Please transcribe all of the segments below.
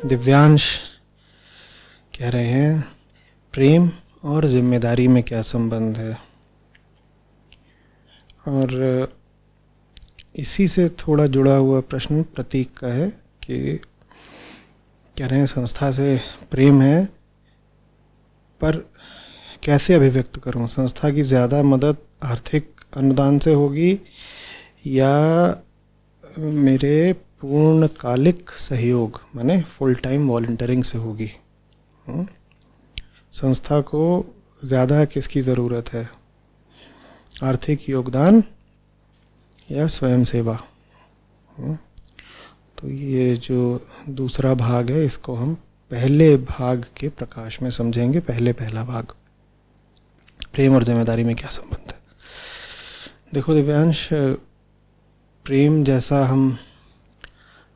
दिव्यांश कह रहे हैं प्रेम और जिम्मेदारी में क्या संबंध है, और इसी से थोड़ा जुड़ा हुआ प्रश्न प्रतीक का है कि कह रहे हैं संस्था से प्रेम है पर कैसे अभिव्यक्त करूं। संस्था की ज़्यादा मदद आर्थिक अनुदान से होगी या मेरे पूर्णकालिक सहयोग माने फुल टाइम वॉलंटियरिंग से होगी। संस्था को ज़्यादा किसकी ज़रूरत है, आर्थिक योगदान या स्वयं सेवा। तो ये जो दूसरा भाग है इसको हम पहले भाग के प्रकाश में समझेंगे। पहला भाग, प्रेम और जिम्मेदारी में क्या संबंध है। देखो दिव्यांश, प्रेम जैसा हम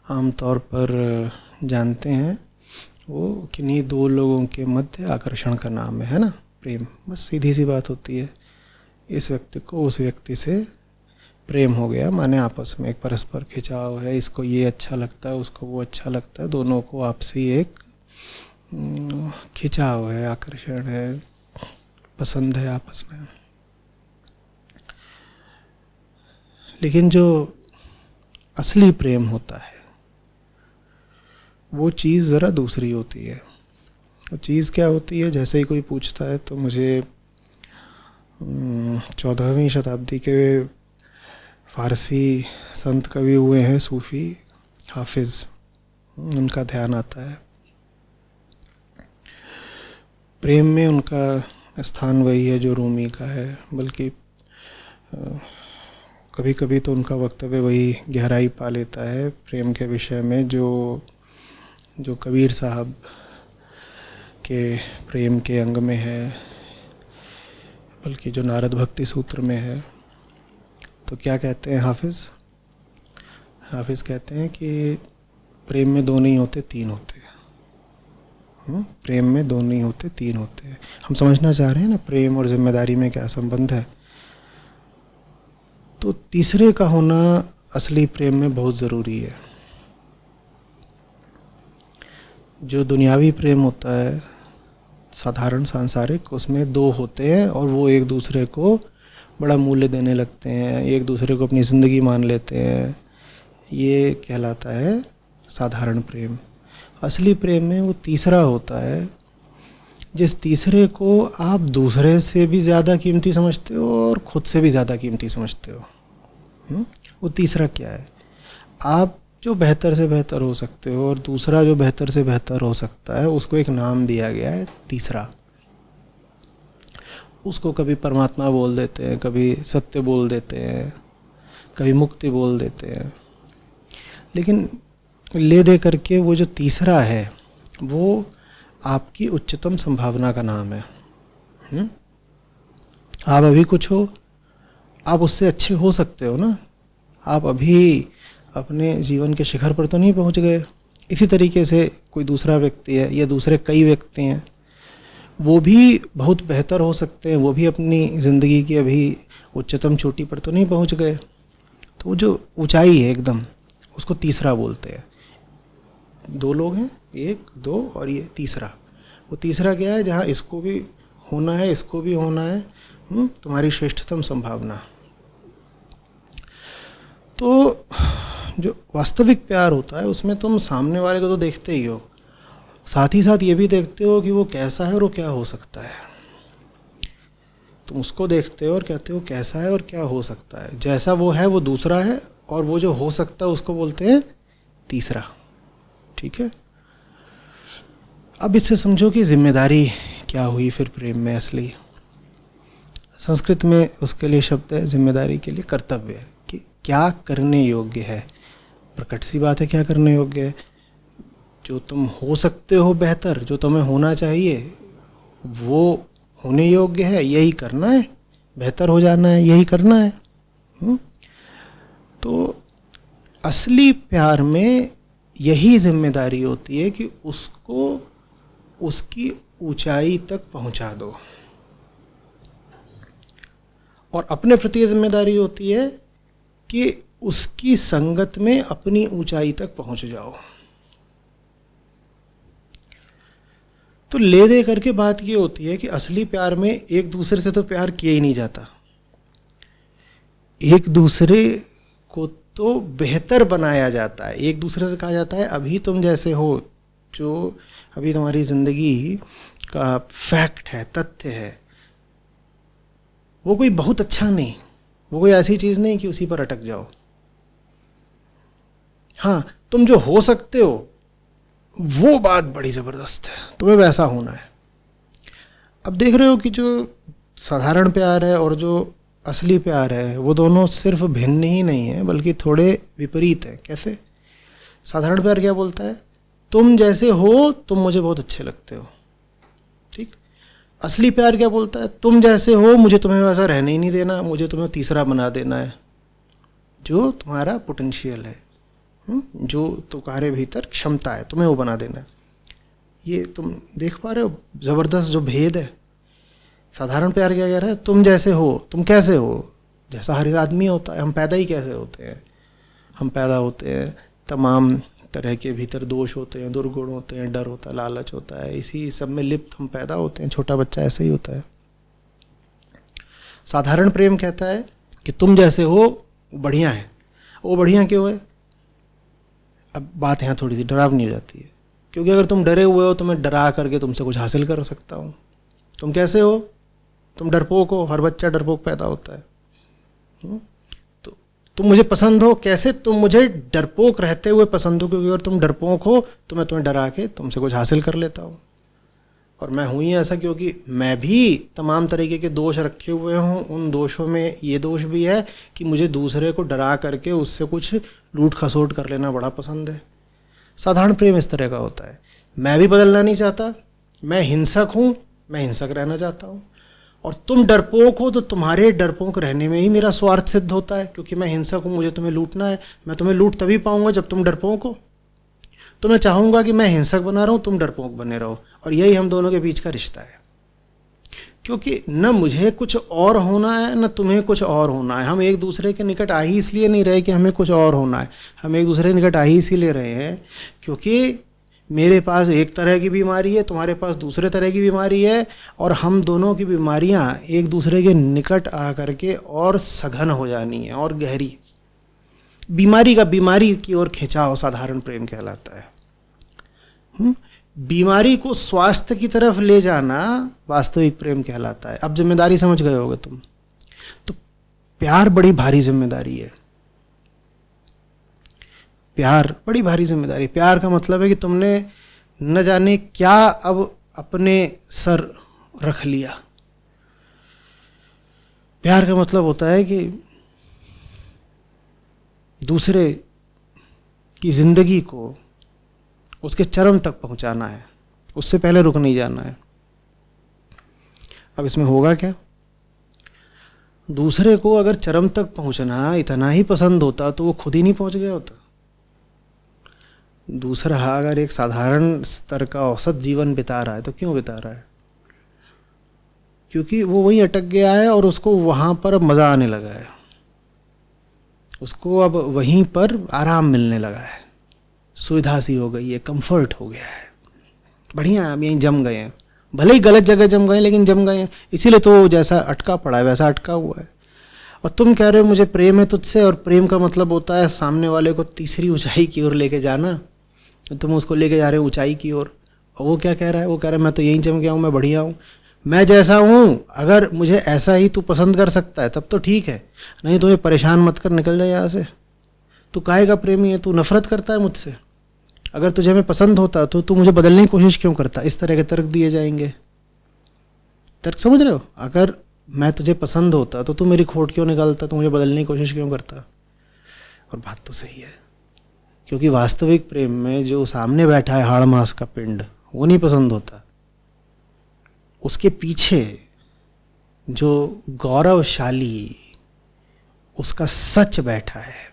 आमतौर पर जानते हैं वो किन्हीं दो लोगों के मध्य आकर्षण का नाम है ना। प्रेम बस सीधी सी बात होती है, इस व्यक्ति को उस व्यक्ति से प्रेम हो गया, माने आपस में एक परस्पर खिंचाव है, इसको ये अच्छा लगता है उसको वो अच्छा लगता है, दोनों को आपसी एक खिंचाव है, आकर्षण है, पसंद है आपस में। लेकिन जो असली प्रेम होता है वो चीज़ ज़रा दूसरी होती है। वो चीज़ क्या होती है, जैसे ही कोई पूछता है तो मुझे 14वीं शताब्दी के फ़ारसी संत कवि हुए हैं सूफ़ी हाफिज़, उनका ध्यान आता है। प्रेम में उनका स्थान वही है जो रूमी का है, बल्कि कभी कभी तो उनका वक्तव्य वही गहराई पा लेता है प्रेम के विषय में जो कबीर साहब के प्रेम के अंग में है, बल्कि जो नारद भक्ति सूत्र में है। तो क्या कहते हैं हाफिज़ कहते हैं कि प्रेम में दो नहीं होते तीन होते हैं। प्रेम में दो नहीं होते तीन होते हैं। हम समझना चाह रहे हैं ना प्रेम और जिम्मेदारी में क्या संबंध है, तो तीसरे का होना असली प्रेम में बहुत ज़रूरी है। जो दुनियावी प्रेम होता है साधारण सांसारिक, उसमें दो होते हैं और वो एक दूसरे को बड़ा मूल्य देने लगते हैं, एक दूसरे को अपनी ज़िंदगी मान लेते हैं, ये कहलाता है साधारण प्रेम। असली प्रेम में वो तीसरा होता है, जिस तीसरे को आप दूसरे से भी ज़्यादा कीमती समझते हो और ख़ुद से भी ज़्यादा कीमती समझते हो। वो तीसरा क्या है, आप जो बेहतर से बेहतर हो सकते हो और दूसरा जो बेहतर से बेहतर हो सकता है, उसको एक नाम दिया गया है तीसरा। उसको कभी परमात्मा बोल देते हैं, कभी सत्य बोल देते हैं, कभी मुक्ति बोल देते हैं। लेकिन ले दे करके वो जो तीसरा है वो आपकी उच्चतम संभावना का नाम है। आप अभी कुछ हो, आप उससे अच्छे हो सकते हो ना। आप अभी अपने जीवन के शिखर पर तो नहीं पहुंच गए। इसी तरीके से कोई दूसरा व्यक्ति है या दूसरे कई व्यक्ति हैं, वो भी बहुत बेहतर हो सकते हैं, वो भी अपनी ज़िंदगी की अभी उच्चतम चोटी पर तो नहीं पहुंच गए। तो वो जो ऊंचाई है एकदम, उसको तीसरा बोलते हैं। दो लोग हैं, एक दो और ये तीसरा। वो तीसरा क्या है, जहाँ इसको भी होना है इसको भी होना है, तुम्हारी श्रेष्ठतम संभावना। तो जो वास्तविक प्यार होता है उसमें तुम सामने वाले को तो देखते ही हो, साथ ही साथ ये भी देखते हो कि वो कैसा है और वो क्या हो सकता है। तुम उसको देखते हो और कहते हो कैसा है और क्या हो सकता है। जैसा वो है वो दूसरा है, और वो जो हो सकता है उसको बोलते हैं तीसरा। ठीक है, अब इससे समझो कि जिम्मेदारी क्या हुई फिर प्रेम में असली। संस्कृत में उसके लिए शब्द है जिम्मेदारी के लिए कर्तव्य, कि क्या करने योग्य है। प्रकट सी बात है, क्या करने योग्य है। जो तुम हो सकते हो बेहतर, जो तुम्हें होना चाहिए वो होने योग्य है, यही करना है। बेहतर हो जाना है, यही करना है। तो असली प्यार में यही जिम्मेदारी होती है कि उसको उसकी ऊंचाई तक पहुंचा दो, और अपने प्रति जिम्मेदारी होती है कि उसकी संगत में अपनी ऊंचाई तक पहुंच जाओ। तो ले दे करके बात ये होती है कि असली प्यार में एक दूसरे से तो प्यार किया ही नहीं जाता, एक दूसरे को तो बेहतर बनाया जाता है। एक दूसरे से कहा जाता है अभी तुम जैसे हो, जो अभी तुम्हारी ज़िंदगी का फैक्ट है, तथ्य है, वो कोई बहुत अच्छा नहीं, वो कोई ऐसी चीज़ नहीं कि उसी पर अटक जाओ। हाँ, तुम जो हो सकते हो वो बात बड़ी ज़बरदस्त है, तुम्हें वैसा होना है। अब देख रहे हो कि जो साधारण प्यार है और जो असली प्यार है वो दोनों सिर्फ भिन्न ही नहीं है बल्कि थोड़े विपरीत हैं। कैसे? साधारण प्यार क्या बोलता है? तुम जैसे हो तुम मुझे बहुत अच्छे लगते हो, ठीक। असली प्यार क्या बोलता है? तुम जैसे हो मुझे तुम्हें वैसा रहने ही नहीं देना, मुझे तुम्हें तीसरा बना देना है, जो तुम्हारा पोटेंशियल है, जो तुम्हारे भीतर क्षमता है तुम्हें वो बना देना है। ये तुम देख पा रहे हो ज़बरदस्त जो भेद है। साधारण प्यार क्या कह रहा है? तुम जैसे हो, तुम कैसे हो, जैसा हर आदमी होता है। हम पैदा ही कैसे होते हैं? हम पैदा होते हैं तमाम तरह के भीतर दोष होते हैं, दुर्गुण होते हैं, डर होता है, लालच होता है, इसी सब में लिप्त हम पैदा होते हैं। छोटा बच्चा ऐसे ही होता है। साधारण प्रेम कहता है कि तुम जैसे हो बढ़िया है। वो बढ़िया क्यों है? अब बात यहाँ थोड़ी सी डरावनी हो जाती है, क्योंकि अगर तुम डरे हुए हो तो मैं डरा करके तुमसे कुछ हासिल कर सकता हूँ। तुम कैसे हो? तुम डरपोक हो, हर बच्चा डरपोक पैदा होता है। तो तुम मुझे पसंद हो, कैसे? तुम मुझे डरपोक रहते हुए पसंद हो, क्योंकि अगर तुम डरपोक हो तो मैं तुम्हें डरा के तुमसे कुछ हासिल कर लेता हूँ। और मैं हूँ ही ऐसा क्योंकि मैं भी तमाम तरीके के दोष रखे हुए हूँ। उन दोषों में ये दोष भी है कि मुझे दूसरे को डरा करके उससे कुछ लूट खसोट कर लेना बड़ा पसंद है। साधारण प्रेम इस तरह का होता है। मैं भी बदलना नहीं चाहता, मैं हिंसक हूँ, मैं हिंसक रहना चाहता हूँ। और तुम डरपोक हो तो तुम्हारे डरपोक रहने में ही मेरा स्वार्थ सिद्ध होता है, क्योंकि मैं हिंसक हूँ, मुझे तुम्हें लूटना है। मैं तुम्हें लूट तभी पाऊंगा जब तुम डरपोक हो। तो मैं चाहूँगा कि मैं हिंसक बना रहा हूँ, तुम डरपोक बने रहो, और यही हम दोनों के बीच का रिश्ता है। क्योंकि न मुझे कुछ और होना है न तुम्हें कुछ और होना है। हम एक दूसरे के निकट आ ही इसलिए नहीं रहे कि हमें कुछ और होना है। हम एक दूसरे के निकट आ ही इसीलिए रहे हैं क्योंकि मेरे पास एक तरह की बीमारी है, तुम्हारे पास दूसरे तरह की बीमारी है, और हम दोनों की बीमारियां एक दूसरे के निकट आ करके और सघन हो जानी है और गहरी। बीमारी का बीमारी की ओर खिंचाव साधारण प्रेम कहलाता है। बीमारी को स्वास्थ्य की तरफ ले जाना वास्तविक प्रेम कहलाता है। अब जिम्मेदारी समझ गए होगे तुम। तो प्यार बड़ी भारी जिम्मेदारी है। प्यार बड़ी भारी जिम्मेदारी। प्यार का मतलब है कि तुमने न जाने क्या अब अपने सर रख लिया। प्यार का मतलब होता है कि दूसरे की जिंदगी को उसके चरम तक पहुंचाना है, उससे पहले रुक नहीं जाना है। अब इसमें होगा क्या? दूसरे को अगर चरम तक पहुंचना इतना ही पसंद होता तो वो खुद ही नहीं पहुंच गया होता। दूसरा अगर एक साधारण स्तर का औसत जीवन बिता रहा है तो क्यों बिता रहा है? क्योंकि वो वहीं अटक गया है और उसको वहां पर अब मजा आने लगा है, उसको अब वहीं पर आराम मिलने लगा है, सुविधा सी हो गई है, कंफर्ट हो गया है, बढ़िया हम यहीं जम गए हैं। भले ही गलत जगह जम गए लेकिन जम गए हैं, इसीलिए तो जैसा अटका पड़ा है वैसा अटका हुआ है। और तुम कह रहे हो मुझे प्रेम है तुझसे, और प्रेम का मतलब होता है सामने वाले को तीसरी ऊंचाई की ओर लेके जाना। तुम उसको लेके जा रहे हो ऊंचाई की ओर, और वो क्या कह रहा है? वो कह रहा है मैं तो यहीं जम गया हूँ, मैं बढ़िया हूँ, मैं जैसा हूँ, अगर मुझे ऐसा ही तू पसंद कर सकता है तब तो ठीक है, नहीं तुम्हें परेशान मत कर, निकल जाए यहाँ से। तू काहे का प्रेमी है? तू नफरत करता है मुझसे? अगर तुझे मैं पसंद होता तो तू मुझे बदलने की कोशिश क्यों करता? इस तरह के तर्क दिए जाएंगे। तर्क समझ रहे हो? अगर मैं तुझे पसंद होता तो तू मेरी खोट क्यों निकालता, तू मुझे बदलने की कोशिश क्यों करता? और बात तो सही है, क्योंकि वास्तविक प्रेम में जो सामने बैठा है हाड़ मास का पिंड वो नहीं पसंद होता, उसके पीछे जो गौरवशाली उसका सच बैठा है,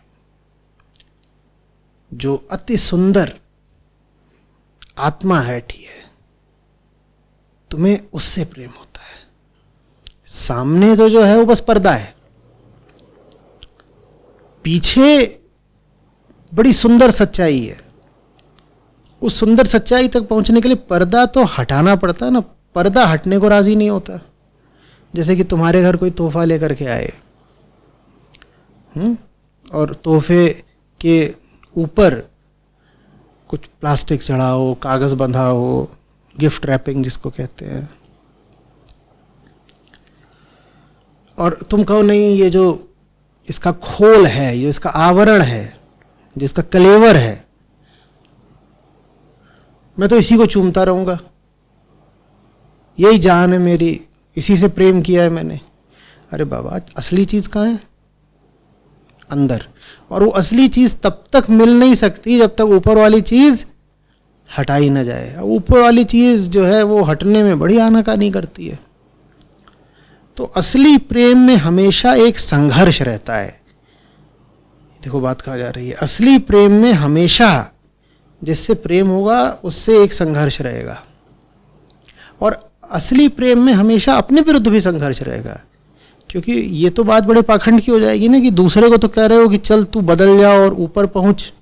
जो अति सुंदर आत्मा बैठी है, तुम्हें उससे प्रेम होता है। सामने तो जो है वो बस पर्दा है, पीछे बड़ी सुंदर सच्चाई है। उस सुंदर सच्चाई तक पहुंचने के लिए पर्दा तो हटाना पड़ता है ना, पर्दा हटने को राजी नहीं होता। जैसे कि तुम्हारे घर कोई तोहफा लेकर के आए, और तोहफे के ऊपर कुछ प्लास्टिक चढ़ा हो, कागज बंधा हो, गिफ्ट रैपिंग जिसको कहते हैं, और तुम कहो नहीं ये जो इसका खोल है, ये इसका आवरण है, जिसका कलेवर है, मैं तो इसी को चूमता रहूंगा, यही जान है मेरी, इसी से प्रेम किया है मैंने। अरे बाबा, असली चीज कहाँ है? अंदर। और वो असली चीज तब तक मिल नहीं सकती जब तक ऊपर वाली चीज हटाई ना जाए। ऊपर वाली चीज जो है वो हटने में बड़ी आनाकानी करती है। तो असली प्रेम में हमेशा एक संघर्ष रहता है। देखो बात कहाँ जा रही है। असली प्रेम में हमेशा जिससे प्रेम होगा उससे एक संघर्ष रहेगा, और असली प्रेम में हमेशा अपने विरुद्ध भी संघर्ष रहेगा। क्योंकि ये तो बात बड़े पाखंड की हो जाएगी ना, कि दूसरे को तो कह रहे हो कि चल तू बदल जा और ऊपर पहुंच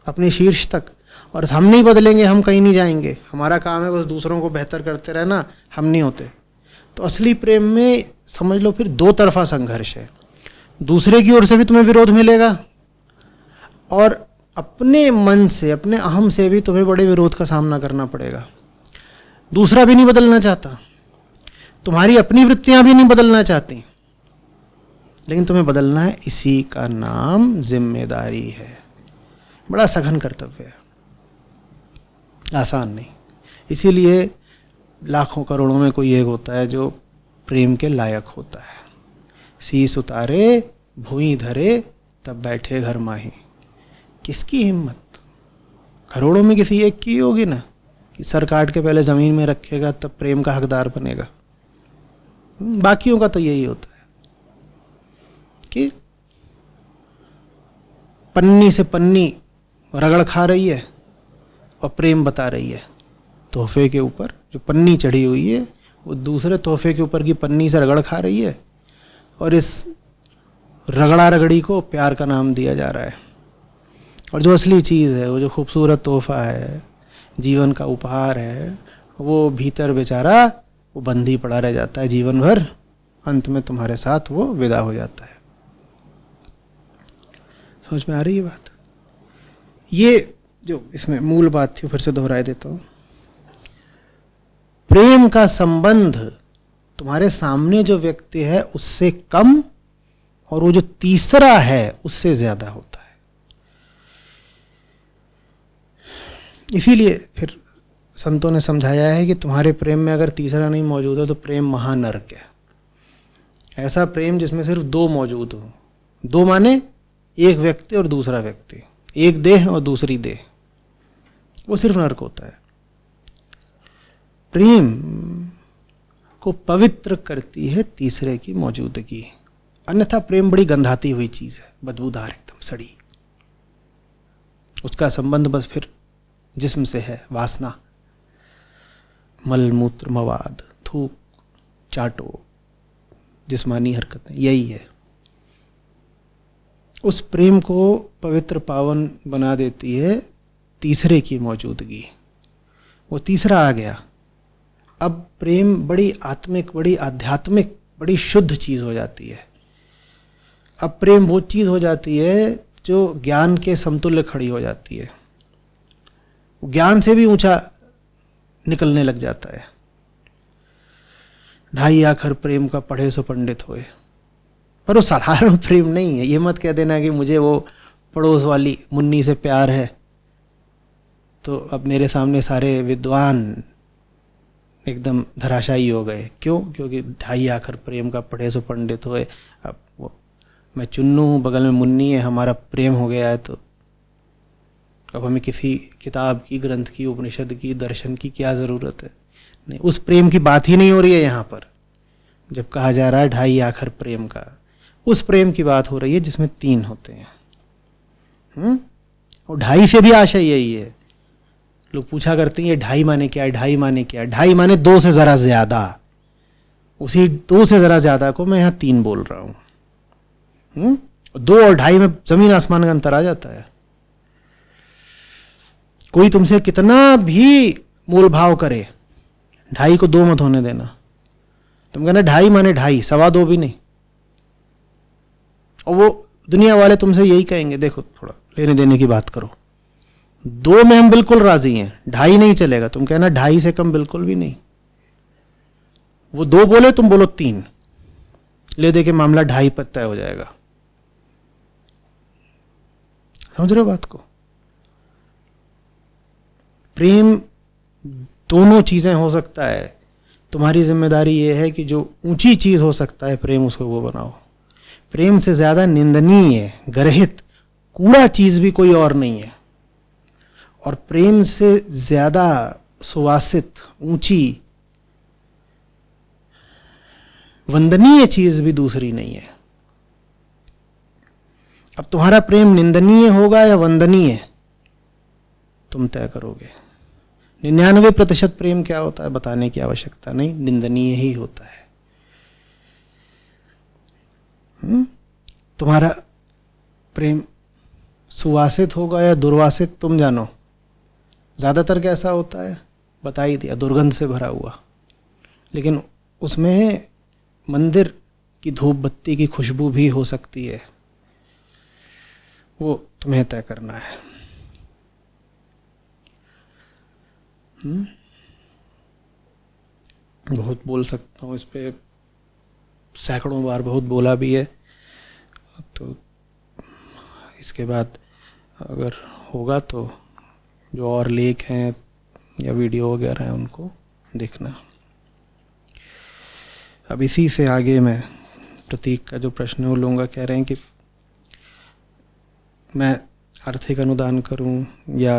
अपने शीर्ष तक, और हम नहीं बदलेंगे, हम कहीं नहीं जाएंगे, हमारा काम है बस दूसरों को बेहतर करते रहना, हम नहीं होते। तो असली प्रेम में समझ लो फिर दो तरफा संघर्ष है। दूसरे की ओर से भी तुम्हें विरोध मिलेगा, और अपने मन से, अपने अहम से भी तुम्हें बड़े विरोध का सामना करना पड़ेगा। दूसरा भी नहीं बदलना चाहता, तुम्हारी अपनी वृत्तियां भी नहीं बदलना चाहती, लेकिन तुम्हें बदलना है। इसी का नाम जिम्मेदारी है। बड़ा सघन कर्तव्य है, आसान नहीं। इसीलिए लाखों करोड़ों में कोई एक होता है जो प्रेम के लायक होता है। शीस उतारे भुई धरे तब बैठे घर माही। किसकी हिम्मत? करोड़ों में किसी एक की होगी ना, कि सर काट के पहले जमीन में रखेगा तब प्रेम का हकदार बनेगा। बाकियों का तो यही होता है कि पन्नी से पन्नी रगड़ खा रही है और प्रेम बता रही है। तोहफे के ऊपर जो पन्नी चढ़ी हुई है वो दूसरे तोहफे के ऊपर की पन्नी से रगड़ खा रही है, और इस रगड़ा रगड़ी को प्यार का नाम दिया जा रहा है। और जो असली चीज़ है, वो जो खूबसूरत तोहफा है, जीवन का उपहार है, वो भीतर बेचारा वो बंधी पड़ा रह जाता है जीवन भर। अंत में तुम्हारे साथ वो विदा हो जाता है। समझ में आ रही है बात? ये जो इसमें मूल बात थी फिर से दोहराए देता हूं। प्रेम का संबंध तुम्हारे सामने जो व्यक्ति है उससे कम, और वो जो तीसरा है उससे ज्यादा होता है। इसीलिए फिर संतों ने समझाया है कि तुम्हारे प्रेम में अगर तीसरा नहीं मौजूद है तो प्रेम महानरक है। ऐसा प्रेम जिसमें सिर्फ दो मौजूद हो। दो माने एक व्यक्ति और दूसरा व्यक्ति, एक देह और दूसरी देह, वो सिर्फ नरक होता है। प्रेम को पवित्र करती है तीसरे की मौजूदगी। अन्यथा प्रेम बड़ी गंधाती हुई चीज है, बदबूदार, एकदम सड़ी। उसका संबंध बस फिर जिस्म से है, वासना, मल मूत्र मवाद, थूक चाटो, जिस्मानी हरकतें, यही है। उस प्रेम को पवित्र पावन बना देती है तीसरे की मौजूदगी। वो तीसरा आ गया। अब प्रेम बड़ी आत्मिक, बड़ी आध्यात्मिक, बड़ी शुद्ध चीज हो जाती है। अब प्रेम वो चीज हो जाती है जो ज्ञान के समतुल्य खड़ी हो जाती है। ज्ञान से भी ऊंचा निकलने लग जाता है। ढाई आखर प्रेम का पढ़े सो पंडित होए। पर वो साधारण प्रेम नहीं है। ये मत कह देना कि मुझे वो पड़ोस वाली मुन्नी से प्यार है तो अब मेरे सामने सारे विद्वान एकदम धराशायी हो गए। क्यों? क्योंकि ढाई आखर प्रेम का पढ़े सो पंडित होए। अब वो मैं चुन्नू हूँ, बगल में मुन्नी है, हमारा प्रेम हो गया है, तो अब हमें किसी किताब की, ग्रंथ की, उपनिषद की, दर्शन की क्या ज़रूरत है? नहीं, उस प्रेम की बात ही नहीं हो रही है यहाँ पर। जब कहा जा रहा है ढाई आखर प्रेम का, उस प्रेम की बात हो रही है जिसमें तीन होते हैं। और ढाई से भी आशय यही है। लोग पूछा करते हैं ये ढाई माने क्या है, ढाई माने क्या है? ढाई माने दो से जरा ज्यादा। उसी दो से जरा ज्यादा को मैं यहाँ तीन बोल रहा हूं। दो और ढाई में जमीन आसमान का अंतर आ जाता है। कोई तुमसे कितना भी मोल भाव करे, 2.5 को 2 मत होने देना। तुम कहना 2.5 माने 2.5, 2.25 भी नहीं। और वो दुनिया वाले तुमसे यही कहेंगे, देखो थोड़ा लेने देने की बात करो, 2 में हम बिल्कुल राजी हैं, 2.5 नहीं चलेगा। तुम कहना 2.5 से कम बिल्कुल भी नहीं। वो 2 बोले, तुम बोलो 3, ले दे के मामला 2.5 पर तय हो जाएगा। समझ रहे हो बात को? प्रेम दोनों चीजें हो सकता है। तुम्हारी जिम्मेदारी यह है कि जो ऊंची चीज हो सकता है प्रेम, उसको वो बनाओ। प्रेम से ज्यादा निंदनीय, गर्हित, कूड़ा चीज भी कोई और नहीं है। और प्रेम से ज्यादा सुवासित, ऊंची, वंदनीय चीज भी दूसरी नहीं है। अब तुम्हारा प्रेम निंदनीय होगा या वंदनीय, तुम तय करोगे। 99% प्रेम क्या होता है बताने की आवश्यकता नहीं, निंदनीय ही होता है। तुम्हारा प्रेम सुवासित होगा या दुर्वासित, तुम जानो। ज्यादातर कैसा होता है बता ही दिया, दुर्गंध से भरा हुआ। लेकिन उसमें मंदिर की धूप बत्ती की खुशबू भी हो सकती है, वो तुम्हें तय करना है। बहुत बोल सकता हूँ इस पे, सैकड़ों बार बहुत बोला भी है। तो इसके बाद अगर होगा तो जो और लेख हैं या वीडियो वगैरह हैं उनको देखना। अब इसी से आगे मैं प्रतीक का जो प्रश्न है वो लूँगा। कह रहे हैं कि मैं आर्थिक अनुदान करूं या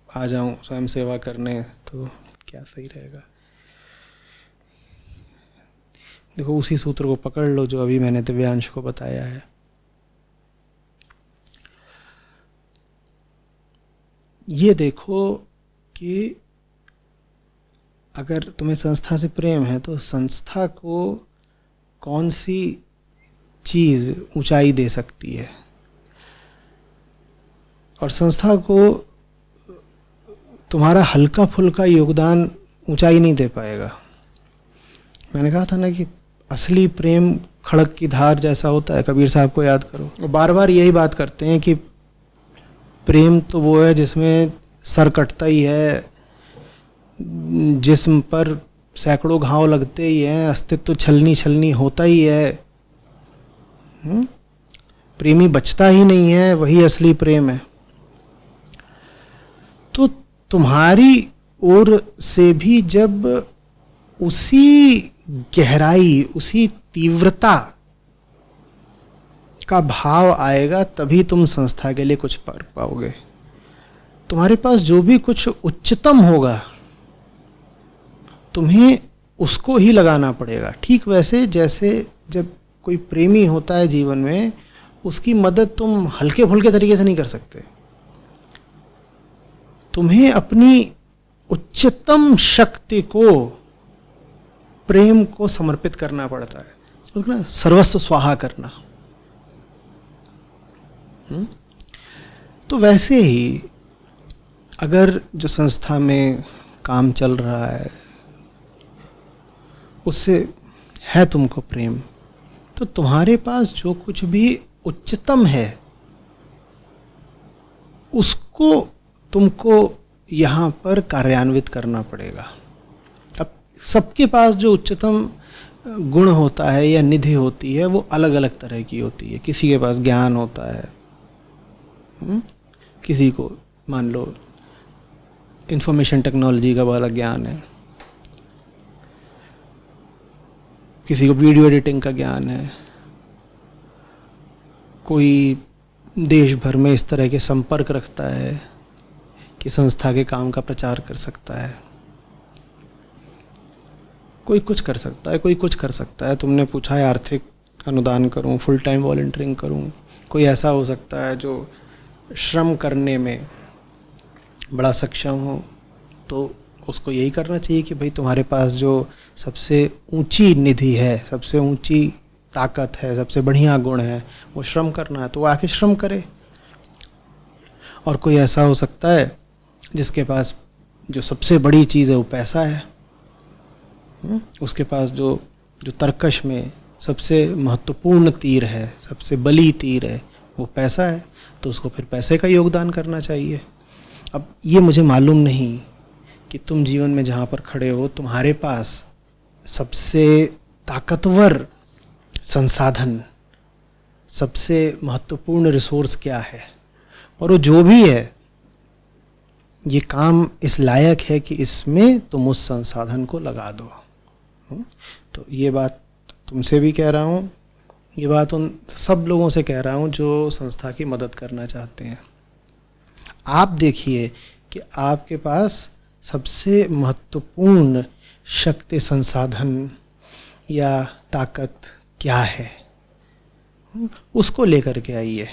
आ जाऊं स्वयं सेवा करने, तो क्या सही रहेगा? देखो, उसी सूत्र को पकड़ लो जो अभी मैंने दिव्यांश को बताया है। ये देखो कि अगर तुम्हें संस्था से प्रेम है तो संस्था को कौन सी चीज ऊंचाई दे सकती है, और संस्था को तुम्हारा हल्का फुल्का योगदान ऊंचाई नहीं दे पाएगा। मैंने कहा था ना कि असली प्रेम खड़क की धार जैसा होता है। कबीर साहब को याद करो, बार बार यही बात करते हैं कि प्रेम तो वो है जिसमें सर कटता ही है, जिस्म पर सैकड़ों घाव लगते ही हैं, अस्तित्व छलनी छलनी होता ही है, प्रेमी बचता ही नहीं है, वही असली प्रेम है। तो तुम्हारी ओर से भी जब उसी गहराई, उसी तीव्रता का भाव आएगा तभी तुम संस्था के लिए कुछ कर पाओगे। तुम्हारे पास जो भी कुछ उच्चतम होगा तुम्हें उसको ही लगाना पड़ेगा। ठीक वैसे जैसे जब कोई प्रेमी होता है जीवन में, उसकी मदद तुम हल्के फुल्के तरीके से नहीं कर सकते। तुम्हें अपनी उच्चतम शक्ति को, प्रेम को समर्पित करना पड़ता है, उसको सर्वस्व स्वाहा करना। तो वैसे ही अगर जो संस्था में काम चल रहा है उससे है तुमको प्रेम, तो तुम्हारे पास जो कुछ भी उच्चतम है उसको तुमको यहाँ पर कार्यान्वित करना पड़ेगा। अब सबके पास जो उच्चतम गुण होता है या निधि होती है वो अलग अलग तरह की होती है। किसी के पास ज्ञान होता है, किसी को मान लो इंफॉर्मेशन टेक्नोलॉजी का वाला ज्ञान है, किसी को वीडियो एडिटिंग का ज्ञान है, कोई देश भर में इस तरह के संपर्क रखता है कि संस्था के काम का प्रचार कर सकता है। कोई कुछ कर सकता है, कोई कुछ कर सकता है। तुमने पूछा है आर्थिक अनुदान करूं, फुल टाइम वॉलंटियरिंग करूं। कोई ऐसा हो सकता है जो श्रम करने में बड़ा सक्षम हो, तो उसको यही करना चाहिए कि भाई तुम्हारे पास जो सबसे ऊंची निधि है, सबसे ऊंची ताकत है, सबसे बढ़िया गुण है, वो श्रम करना है, तो वो आके श्रम करे। और कोई ऐसा हो सकता है जिसके पास जो सबसे बड़ी चीज़ है वो पैसा है, उसके पास जो जो तर्कश में सबसे महत्वपूर्ण तीर है, सबसे बली तीर है, वो पैसा है, तो उसको फिर पैसे का योगदान करना चाहिए। अब ये मुझे मालूम नहीं कि तुम जीवन में जहाँ पर खड़े हो तुम्हारे पास सबसे ताकतवर संसाधन, सबसे महत्वपूर्ण रिसोर्स क्या है, और वो जो भी है ये काम इस लायक है कि इसमें तुम उस संसाधन को लगा दो। तो ये बात तुमसे भी कह रहा हूँ, ये बात उन सब लोगों से कह रहा हूँ जो संस्था की मदद करना चाहते हैं। आप देखिए कि आपके पास सबसे महत्वपूर्ण शक्ति, संसाधन या ताकत क्या है, उसको लेकर के आइए,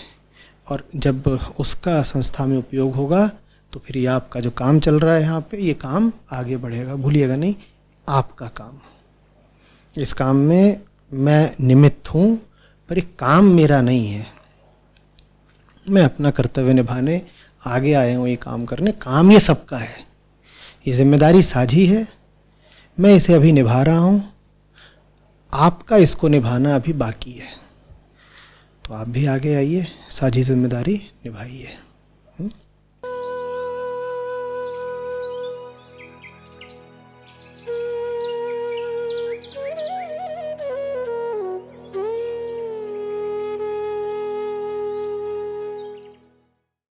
और जब उसका संस्था में उपयोग होगा तो फिर ये आपका जो काम चल रहा है यहाँ पे, ये काम आगे बढ़ेगा। भूलिएगा नहीं, आपका काम, इस काम में मैं निमित्त हूँ, पर ये काम मेरा नहीं है। मैं अपना कर्तव्य निभाने आगे आया हूँ, ये काम करने। काम ये सबका है, ये जिम्मेदारी साझी है, मैं इसे अभी निभा रहा हूँ, आपका इसको निभाना अभी बाकी है। तो आप भी आगे आइए, साझी जिम्मेदारी निभाइए।